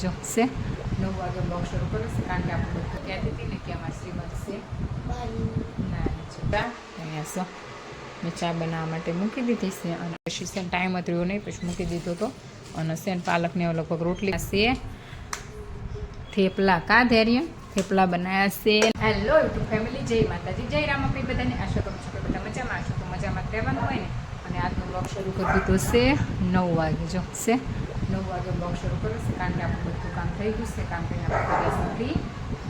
જો છે 9 વાગે બ્લોગ શરૂ કર્યો છે કારણ કે આપણે બધું કહેતી હતી ને કે અમારા શ્રીમદ છે ના છતાં અહીંયા શું મેં ચા બનાવવા માટે મૂકી દીધી છે અને પછી છે ટાઈમ હતો રહ્યો નહીં પછી મૂકી દીધો હતો અને છે પાલકને લગભગ રોટલી છે થેપલા કા ધૈર્ય થેપલા બનાવ્યા છે. હેલો યુટ્યુબ ફેમિલી, જય માતાજી, જય રામ. આપણી બધાને આશા કરું છું કે બધા મજામાં હશો, તો મજામાં રહેવાનું હોય ને. અને આજનો બ્લોગ શરૂ કરી દીધો છે 9 વાગે. જો છે 9 વાગે બ્લોગ શરૂ કર્યો છે કારણ કે આપણું બધું કામ થઈ ગયું છે. કામ કરીને આપણે ગયા છે ફ્રી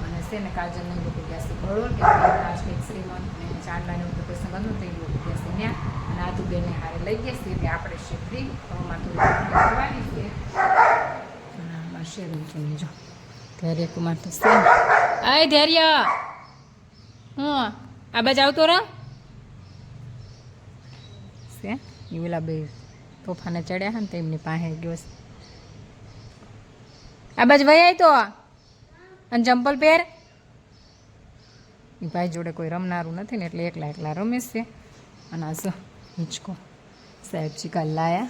અને છે ને કાજલને લોકો ગયા છે બરોબર કે લાસ્ટ એક શ્રીમંત ને ચાંદલાને એવું પ્રસંગ હતો તો એ લોકો ગયા છે ત્યાં અને આદુબેનને હારે લઈ ગયા છે એટલે આપણે છે ફ્રી હવામાં થોડી કરવાની છે. અને આમાં શેરું જોઈએ જો ધૈર્ય કુમાર તો છે. આય ધૈર્ય, હું આ બાજુ આવતો રહો છે. એ પેલા બે તોફાને ચડ્યા ને તો એમની પાસે ગયો છે. આ બાજુ ભાઈ આવી તો અને ચંપલ પહેર. એ ભાઈ જોડે કોઈ રમનારું નથી ને એટલે એકલા એકલા રમે છે. અને આ હિંચકો સાહેબજી કાલ લાયા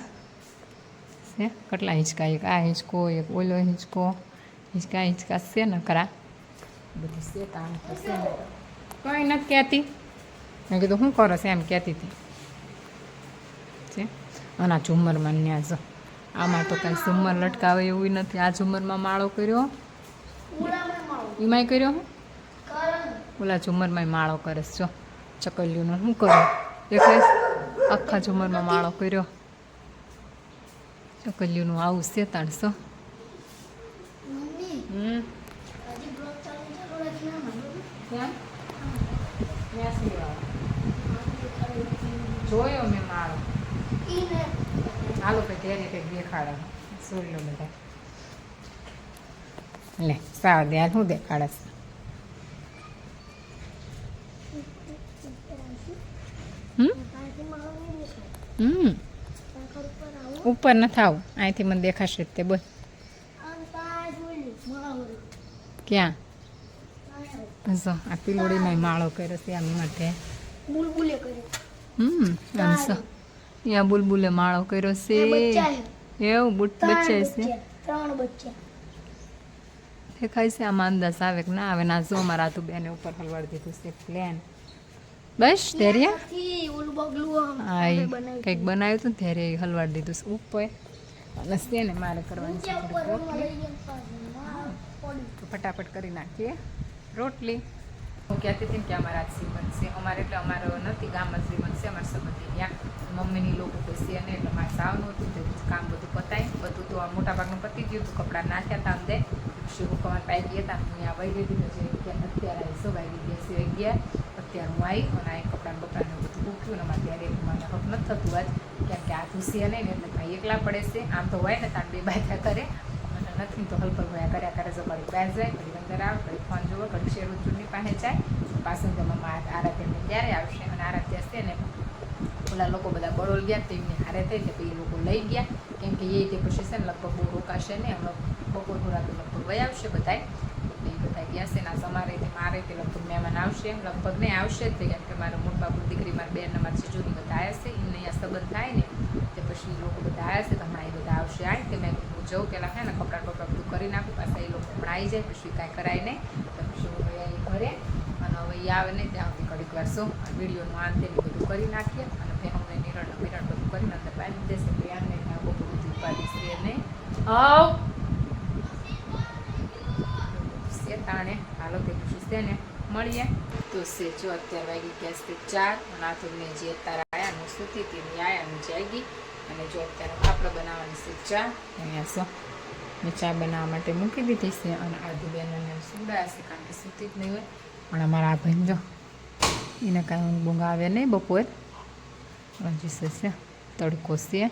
છે. કેટલા હિંચકા, એક આ હિંચકો, એક ઓલો હિંચકો, હિંચકા છે ને ખરા બધી છે. કામ કરશે ને કંઈ નથી કહેતી. મેં કીધું શું કરો છે એમ કહેતી હતી છે. અને આ ઝુમરમાં ન્યા જો આમાં તો કાંઈ ઝુમર લટકાવે એવું નથી. આ ઝુમરમાં માળો કર્યો, એમાંય કર્યો હું ઓલા ઝુમરમાં માળો કરે જો ચકલીઓનો શું કર્યો દેખાય આખા ઝુમરમાં માળો કર્યો. ચકલીઓનું આવું છે તાણસો. જોયો મેં માળો. હાલો કે ઘેરે કંઈક દેખાડે સોરી લો બધા લે સાવ દે શું દેખાડે છે. ઉપર નથી આવું, અહીંથી મને દેખાશે તે બોલ. ક્યાં જો આ પીલોડીમાં માળો કર્યો છે આમ માટે. ત્યાં બુલબુલે માળો કર્યો છે એવું બચ્ચા છે દેખાય છે. આમાં અંદાજ આવે કે ના આવે. ના જો અમારા તું બેને ઉપર હલવાડી દીધું છે પ્લેન. બસ ધૈર્ય હા કંઈક બનાવ્યું હતું ત્યારે હલવાડી દીધું છે ઉપર. અને છે ને મારે કરવાની છે તો ફટાફટ કરી નાખીએ રોટલી. હું કહેતી હતી ને કે અમારા શ્રીમંત છે અમારે એટલે અમારો નથી ગામમાં શ્રીમંત છે અમારા સંબંધી ત્યાં મમ્મીની લોકો કોઈ છે ને એટલે મારે સાવનું હતું તે કામ બધું પતાય બધું તો મોટા ભાગનું પતી ગયું હતું. કપડાં નાખ્યા હતા અમને પછી હું કમાર પાઈ ગયા હતા ત્યાં વહી ગઈ હતી જે અત્યારે આવી વાગી ગયા છે ગયા. અત્યારે હું આવી અને આ કપડાં બપડાને બધું મૂક્યું ને અમારે ત્યારે મને હક નથી થતું આજ કેમ કે આ ધૂસી નહીં ને એટલે ભાઈ એકલા પડે છે. આમ તો હોય ને તાર બે બાયથા કરે અને નથી તો હલપલ ભયા કર્યા કરે. જો ઘડી બહાર જાય ઘડી અંદર આવે ઘડી ફોન જોવે ઘડી શેરું ચૂંટણી પાસે જાય પાછું તમારા આરાધ્યને ત્યારે આવશે. અને આરાધ્ય છે ને ઓલા લોકો બધા બળોલ ગયા તેમની હારે થઈ એટલે પછી એ લોકો લઈ ગયા કેમ કે એ તે પછી છે ને લગભગ બહુ રોકાશે ને હમણાં બપોર થોડા તો લગભગ વહી આવશે બધા. એ બધા ગયા છે ને અમારે મારે તે લગભગ મહેમાન આવશે લગભગ નહીં આવશે જ કેમ કે મારા મોટા બાપુ દીકરી મારા બેન મારા જીજુની બધા આવ્યા છે એમને અહીંયા સંબંધ થાય ને તે પછી એ લોકો બધા આવ્યા છે તો હમણાં એ બધા આવશે. આવી તે મેં જવું પેલા હે ને કપડાં બપડા બધું કરી નાખું પાછા એ લોકો હમણાં આવી જાય પછી કાંઈ કરાય નહીં તો પછી હું ભાઈ ઘરે અને હવે એ આવે નહીં ત્યાં સુધી ઘડીક વાર શું વિડીયોનું આંતે બધું કરી નાખીએ અને ભેહુંને નિરણ બધું કરીને અંદર બાંધી દેશે બેનને ત્યાં બહુ બધું ઉપાડી છે નહીં આવ છે તાણે હાલો તે પછી છે ને મળીએ. તો છે જો અત્યારે વાગી ગયા છે 4 અને આ તો મેં જે અત્યારે આવ્યા ને સૂતી હતી મેં આવ્યા ને જાગી અને જો અત્યારે આપણે બનાવવાની છે ચા. અહીંયા શું મેં ચા બનાવવા માટે મૂકી દીધી છે અને આદુ બેનને સુડાયા છે કારણ કે સૂતી જ નહીં હોય. પણ અમારા આ ભાઈ જો એને કાંઈ ઊંઘ બૂંઘ આવે નહીં બપોર હજી છે તડકો છે.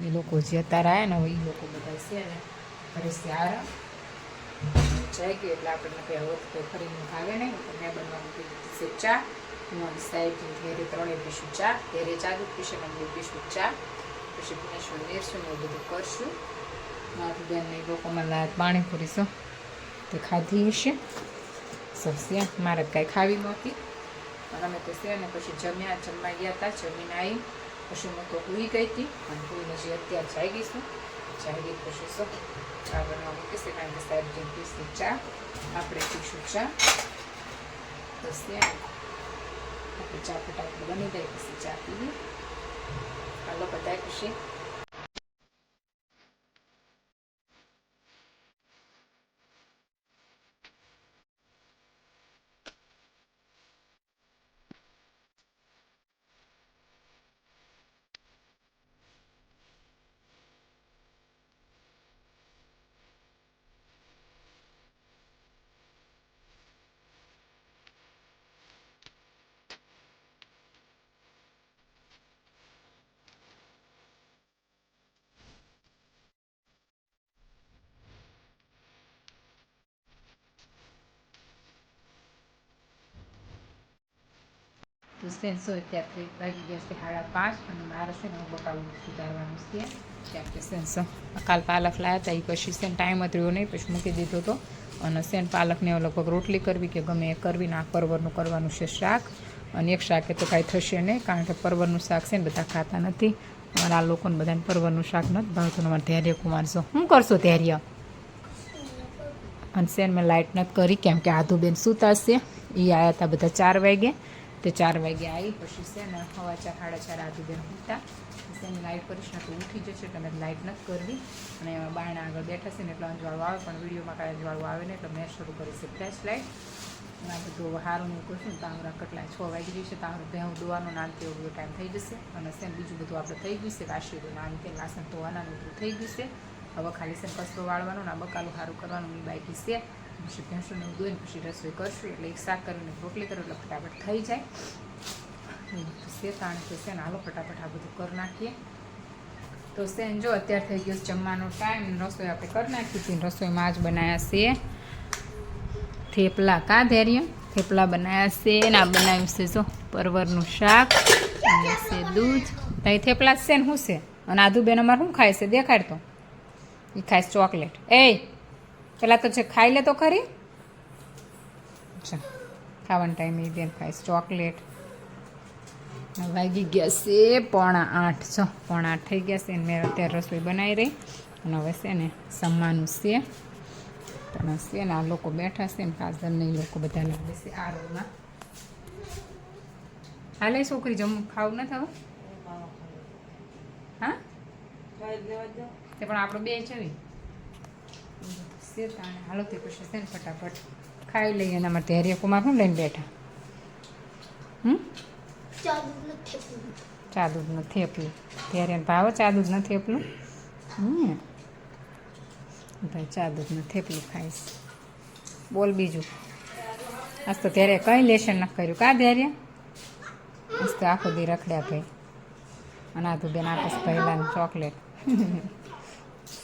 એ લોકો જે અત્યારે આવ્યા ને એ લોકો બધા છે ને ઘરે છે આરામ જાય ગઈ એટલે આપણને કંઈ હવે કંઈ ફરીને ભાવે નહીં. તો મેં બનવા મૂકી દીધી છે ચા. હું સાહેબ ઘેરે 3 પીશું ચા ઘેરે ચા દૂધ પીશું અને 2 પીશું ચા પછી પીશું લેરશું ને એવું બધું કરશું. મારું બેન એ લોકોમાં પાણી પૂરીશું તે ખાધી હશે સબસે મારે કાંઈ ખાવી નહોતી અને અમે તો છે ને પછી જમવા ગયા હતા. જમીને આવી પછી હું તો સૂઈ ગઈ હતી અને સૂઈને જે અત્યારે જાગી છું ચાય પછી શું ચા બનાવવા મૂકીશું કારણ કે સાહેબ જેમ પીશું ચા આપણે પીશું ચા તો ત્યાં આપણે ચા ફટાફટ બની જાય પછી ચા પીવી હાલો બધાય ખુશી તો સેન્સો અત્યારે વાગી ગયા છે 5:30 અને મારે છે ને બકાલું સુધારવાનું છે ત્યાં કે સેન્સો કાલ પાલક લાવ્યા હતા એ પછી સેન ટાઈમ જ રહ્યો નહીં પછી મૂકી દીધો હતો અને સેન પાલકને લગભગ રોટલી કરવી કે ગમે એ કરવી ને આ પરવરનું કરવાનું છે શાક અને એક શાકે તો કાંઈ થશે નહીં કારણ કે પરવરનું શાક છે ને બધા ખાતા નથી અમારા આ લોકોને બધાને પરવરનું શાક નથી ભાવતું અમારે ધૈર્ય કુમારશો શું કરશો ધૈર્ય અને સેન મેં લાઇટ નથી કરી કેમ કે આધુબેન સૂતા છે એ આવ્યા હતા બધા 4 વાગે તે 4 વાગે આવી પછી છે ને 4:15 4:30 આધુબેન ઉઠતા સેને લાઇટ કરીશ ને તો ઉઠી જશે એટલે મેં લાઇટ નથી કરવી અને એમાં બારણા આગળ બેઠા છે ને એટલે અંજવાળું આવે પણ વિડીયોમાં કાંઈ અંજવાળું આવે ને એટલે મેં શરૂ કરી છે ફ્લેશ લાઇટ અને આ બધું સારું હું કરશું ને તામરા કેટલા 6 વાગી જશે તામરું ભેહું દોવાનો નાન તેવો બધો ટાઈમ થઈ જશે અને સેમ બીજું બધું આપણે થઈ ગયું છે વાસી નાન કે વાસણ ધોવાના બધું થઈ ગયું છે હવે ખાલી સેમ કચરો વાળવાનો ને બકાલું સારું કરવાનું એ બાકી છે પછી ભેંસોને એવું દોઈને પછી રસોઈ કરશું એટલે એક શાક કરીને રોટલી કરો એટલે ફટાફટ થઈ જાય છે તાણે તો છે ને હાલો ફટાફટ આ બધું કરી નાખીએ તો સેન જો અત્યારે થઈ ગયો જમવાનો ટાઈમ રસોઈ આપણે કરી નાખી હતી રસોઈમાં જ બનાવ્યા છે થેપલા કા ધૈર્ય થેપલા બનાવ્યા છે ને આ બનાવ્યું છે જો પરવરનું શાક અને છે દૂધ ત્યાં થેપલા છે ને શું છે અને આધુબેન અમારે શું ખાય છે દેખાડ તો એ ખાય ચોકલેટ એ પેલા તો છે ખાઈ લે તો ખરી અચ્છા ખાવાનો ટાઈમ એ બેન ખાઈશ ચોકલેટ વાગી ગયા છે 7:45 છો 7:45 થઈ ગયા છે ને મેં અત્યારે રસોઈ બનાવી રહી અને હવે છે ને જમવાનું છે પણ છે ને આ લોકો બેઠા છે ને કાજલ ને લોકો બધા લાગે છે આ રૂમમાં હાલે છોકરી જમવું ખાવું નથી હવે હા તે પણ આપણે બે જવી છે તાણે હાલો તે પછી છે ને ફટાફટ ખાઈ લઈએ અને અમારે ધૈર્ય કુમાર શું લઈને બેઠા ચા દૂધનું થેપલું ધૈર્યને ભાવે ચા દૂધનું થેપલું ભાઈ ચા દૂધનું થેપલું ખાઈશ બોલ બીજું આજ તો ધૈર્ય કંઈ લેશન નથી કર્યું કા ધૈર્ય આજ તો આખો દી રખડ્યા ભાઈ અને આ તો બેન આપીશ પહેલાંની ચોકલેટ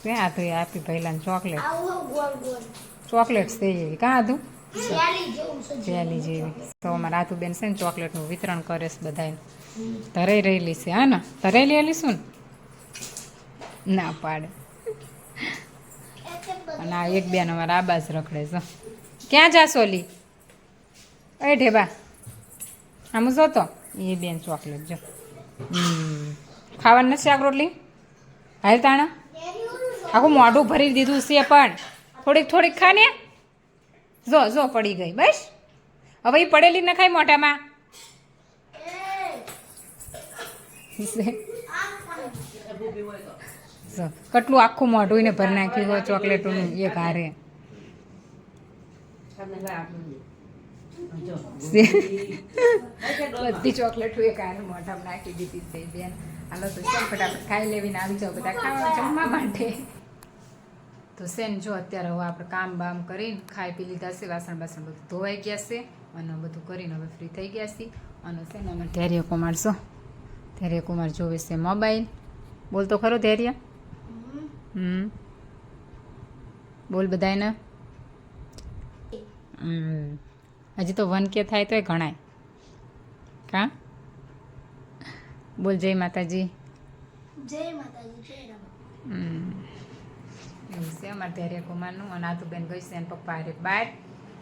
ક્યાં તો આપી પહેલાંની ચોકલેટ ચોકલેટ્સ થઈ એવી કાં હતું જેલી જેવી તો અમારા આતુબેન છે ને ચોકલેટનું વિતરણ કરે છે બધાને ધરાઈ રહેલી છે હા ને ધરાઈ લેલી શું ને ના પાડે અને આ એક બેન અમારા આબાજ રખડે છે ક્યાં જાશો ઓલી એ ઢેબા આમ જોતો એ બેન ચોકલેટ જો ખાવાનું નથી શાક રોટલી હાલ તાણા આખું મોઢું ભરી દીધું છે પણ થોડીક થોડીક ખા ને જો જો પડી ગઈ બસ હવે એ પડેલી ન ખાય મોઢામાં કેટલું આખું મોઢું એને ભરી નાખ્યું હોય ચોકલેટોનું એક હારે બધી ચોકલેટો એક હારે મોઢામાં નાખી દીધી થઈ બેન હાલો તો ચાલ ફટાફટ ખાઈ લેવીને આવી જાઓ બધા ખાવા જમવા માટે તો સેન જો અત્યારે હવે આપણે કામ બામ કરીને ખાઈ પી લીધા છે વાસણ બાસણ બધું ધોવાઈ ગયા છે અને બધું કરીને હવે ફ્રી થઈ ગયા છે અને છે ને અમે ધૈર્ય કુમાર છો ધૈર્ય કુમાર જોવે છે મોબાઈલ બોલ તો ખરો ધૈર્ય બોલ બધાને હજી તો 1K થાય તોય ગણાય કા બોલ જય માતાજી જય માતાજી જય રામ એવું છે અમારે ધૈર્ય કુમારનું અને આતુબેન ગઈ છે અને પપ્પા હારે બહાર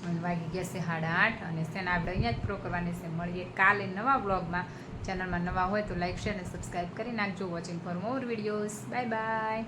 અને વાગી ગયા છે 8:30 અને છે ને આપણે અહીંયા જ પ્રો કરવાની છે મળીએ કાલે નવા બ્લોગમાં ચેનલમાં નવા હોય તો લાઈક શેર અને સબસ્ક્રાઈબ કરી નાખજો watching for more videos bye bye